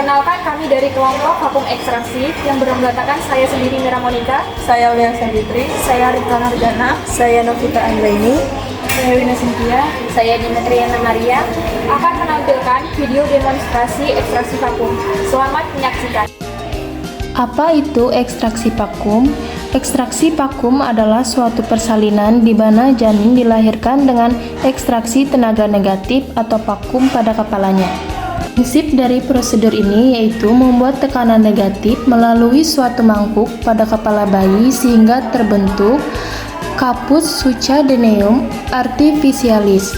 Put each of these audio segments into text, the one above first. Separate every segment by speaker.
Speaker 1: Perkenalkan, kami dari kelompok vakum ekstraksi yang beranggotakan saya sendiri Mira Monica,
Speaker 2: Saya Ulia Savitri,
Speaker 1: saya Rita Narjana,
Speaker 2: saya Novita Anggraini,
Speaker 1: saya Wina Cynthia, saya Dimetriana Maria akan menampilkan video demonstrasi ekstraksi vakum. Selamat menyaksikan.
Speaker 3: Apa itu ekstraksi vakum? Ekstraksi vakum adalah suatu persalinan di mana janin dilahirkan dengan ekstraksi tenaga negatif atau vakum pada kepalanya. Prinsip dari prosedur ini yaitu membuat tekanan negatif melalui suatu mangkuk pada kepala bayi sehingga terbentuk caput succedaneum artificialis.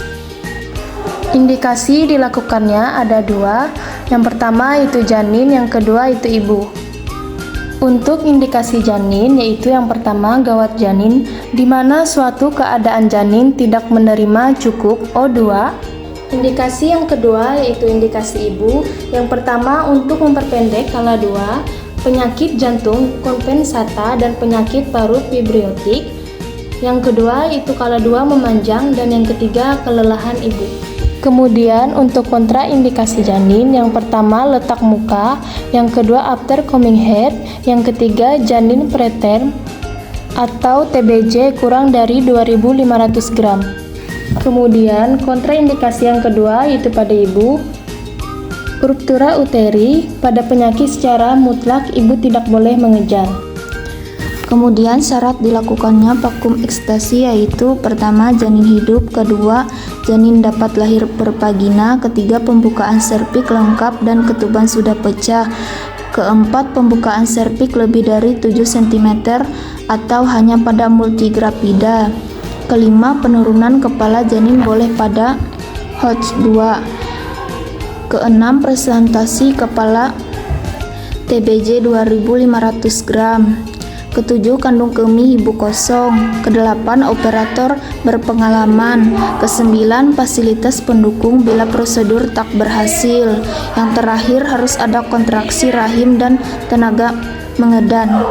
Speaker 3: Indikasi dilakukannya ada dua, yang pertama itu janin, yang kedua itu ibu. Untuk indikasi janin yaitu yang pertama gawat janin, di mana suatu keadaan janin tidak menerima cukup O2. Indikasi yang kedua yaitu indikasi ibu. Yang pertama untuk memperpendek kala 2, penyakit jantung kompensata dan penyakit parut fibriotik. Yang kedua itu kala 2 memanjang dan yang ketiga kelelahan ibu. Kemudian untuk kontraindikasi janin, yang pertama letak muka, yang kedua after coming head, yang ketiga janin preterm atau TBJ kurang dari 2500 gram. Kemudian kontraindikasi yang kedua yaitu pada ibu, ruptura uteri, pada penyakit secara mutlak ibu tidak boleh mengejar.
Speaker 4: Kemudian syarat dilakukannya vakum ekstasi yaitu pertama janin hidup, kedua janin dapat lahir per vagina, ketiga pembukaan serviks lengkap dan ketuban sudah pecah, keempat pembukaan serviks lebih dari 7 cm atau hanya pada multigrapida, kelima penurunan kepala janin boleh pada Hodge 2, keenam presentasi kepala TBJ 2500 gram, ketujuh kandung kemih ibu kosong, kedelapan operator berpengalaman, kesembilan fasilitas pendukung bila prosedur tak berhasil, yang terakhir harus ada kontraksi rahim dan tenaga mengedan.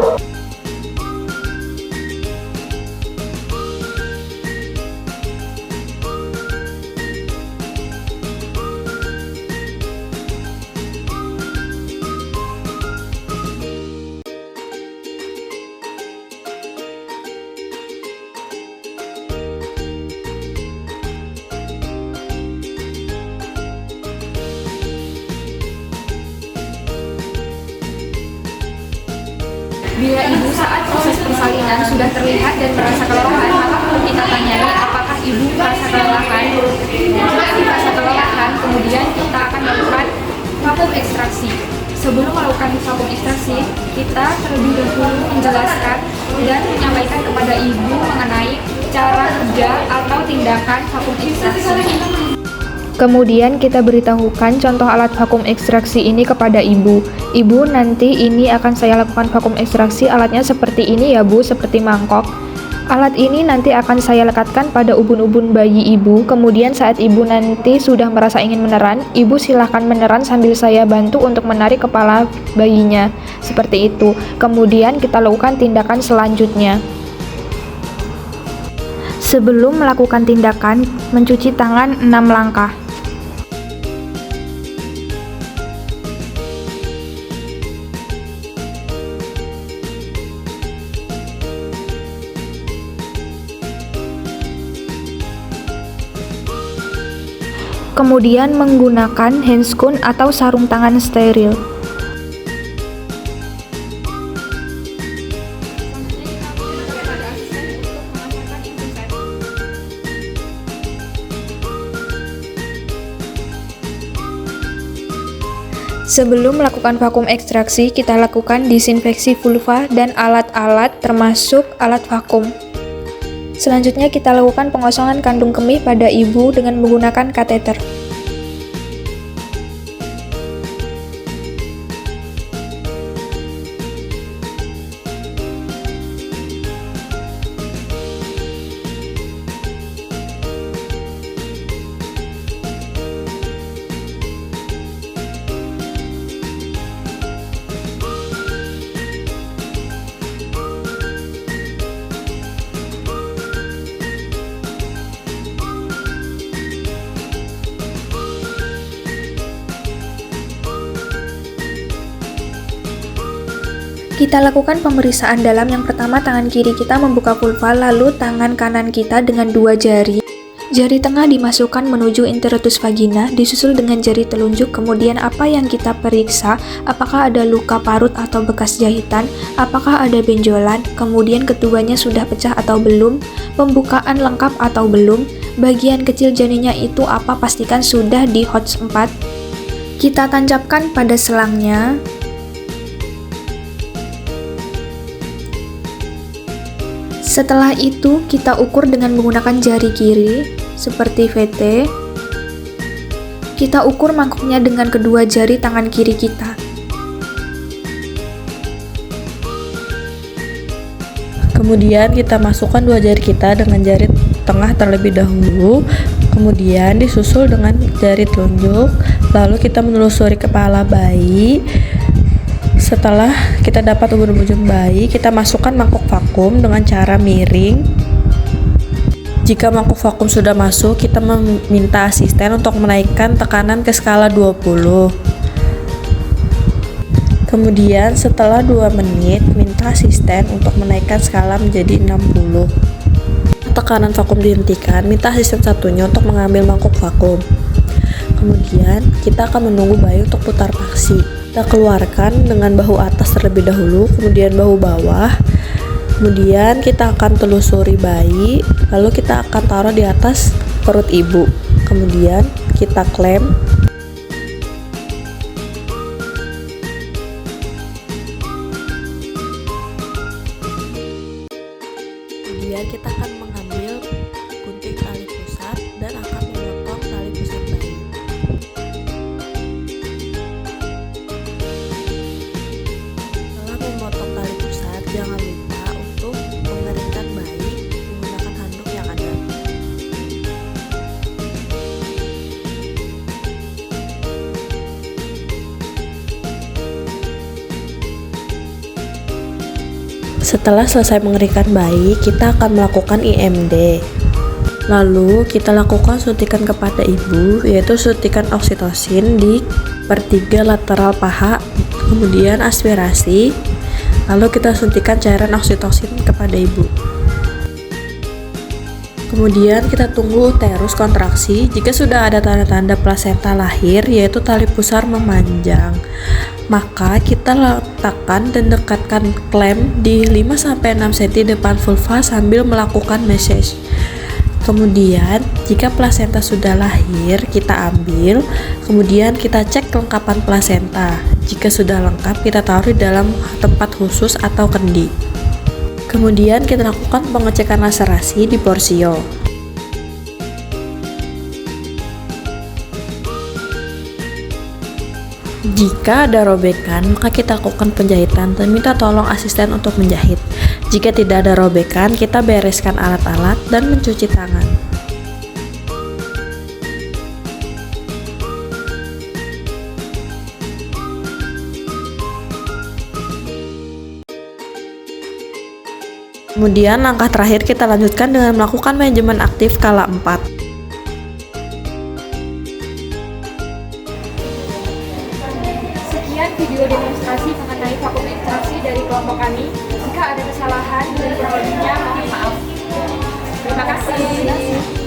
Speaker 1: Bila ibu saat proses persalinan sudah terlihat dan merasa kelelahan, maka perlu kita tanyai apakah ibu merasa kelelahan. Jika merasa kelelahan, kemudian kita akan melakukan vakum ekstraksi. Sebelum melakukan vakum ekstraksi, kita terlebih dahulu menjelaskan dan menyampaikan kepada ibu mengenai cara kerja atau tindakan vakum ekstraksi. Kemudian kita beritahukan contoh alat vakum ekstraksi ini kepada ibu. Ibu, nanti ini akan saya lakukan vakum ekstraksi, alatnya seperti ini ya bu, seperti mangkok. Alat ini nanti akan saya lekatkan pada ubun-ubun bayi ibu. Kemudian saat ibu nanti sudah merasa ingin meneran, ibu silahkan meneran sambil saya bantu untuk menarik kepala bayinya. Seperti itu. Kemudian kita lakukan tindakan selanjutnya. Sebelum melakukan tindakan, mencuci tangan 6 langkah. Kemudian menggunakan handscoon atau sarung tangan steril. Sebelum melakukan vakum ekstraksi, kita lakukan disinfeksi vulva dan alat-alat termasuk alat vakum. Selanjutnya kita lakukan pengosongan kandung kemih pada ibu dengan menggunakan kateter.
Speaker 5: Kita lakukan pemeriksaan dalam. Yang pertama, tangan kiri kita membuka vulva, lalu tangan kanan kita dengan 2 jari. Jari tengah dimasukkan menuju introitus vagina, disusul dengan jari telunjuk. Kemudian apa yang kita periksa, apakah ada luka parut atau bekas jahitan, apakah ada benjolan, kemudian ketubannya sudah pecah atau belum, pembukaan lengkap atau belum, bagian kecil janinnya itu apa, pastikan sudah di HOTS 4. Kita tancapkan pada selangnya. Setelah itu, kita ukur dengan menggunakan jari kiri, seperti VT. Kita ukur mangkuknya dengan kedua jari tangan kiri kita.
Speaker 2: Kemudian kita masukkan 2 jari kita dengan jari tengah terlebih dahulu, kemudian disusul dengan jari telunjuk, lalu kita menelusuri kepala bayi. Setelah kita dapat ujung bayi, kita masukkan mangkuk vakum dengan cara miring. Jika mangkuk vakum sudah masuk, kita meminta asisten untuk menaikkan tekanan ke skala 20. Kemudian setelah 2 menit, minta asisten untuk menaikkan skala menjadi 60. Tekanan vakum dihentikan, minta asisten satunya untuk mengambil mangkuk vakum. Kemudian kita akan menunggu bayi untuk putar paksi. Kita keluarkan dengan bahu atas terlebih dahulu, kemudian bahu bawah. Kemudian kita akan telusuri bayi, lalu kita akan taruh di atas perut ibu. Kemudian kita klem. Kemudian kita akan mengambil gunting tali pusat dan akan memotong tali pusat bayi. Setelah memotong tali pusat, jangan lupa untuk mengeringkan bayi menggunakan handuk yang ada. Setelah selesai mengeringkan bayi, kita akan melakukan IMD. Lalu kita lakukan suntikan kepada ibu, yaitu suntikan oksitosin di pertiga lateral paha, kemudian aspirasi, lalu kita suntikan cairan oksitosin kepada ibu. Kemudian kita tunggu uterus kontraksi. Jika sudah ada tanda-tanda plasenta lahir, yaitu tali pusar memanjang, maka kita letakkan dan dekatkan klem di 5-6 cm depan vulva sambil melakukan massage. Kemudian jika plasenta sudah lahir, kita ambil, kemudian kita cek kelengkapan plasenta. Jika sudah lengkap, kita taruh di dalam tempat khusus atau kendi. Kemudian kita lakukan pengecekan laserasi di porsio. Jika ada robekan, maka kita lakukan penjahitan dan minta tolong asisten untuk menjahit. Jika tidak ada robekan, kita bereskan alat-alat dan mencuci tangan. Kemudian langkah terakhir kita lanjutkan dengan melakukan manajemen aktif skala 4.
Speaker 1: Sekian video demonstrasi mengenai vakum ekstraksi dari kelompok kami. Jika ada kesalahan dan kurang lebihnya, mohon maaf. Terima kasih.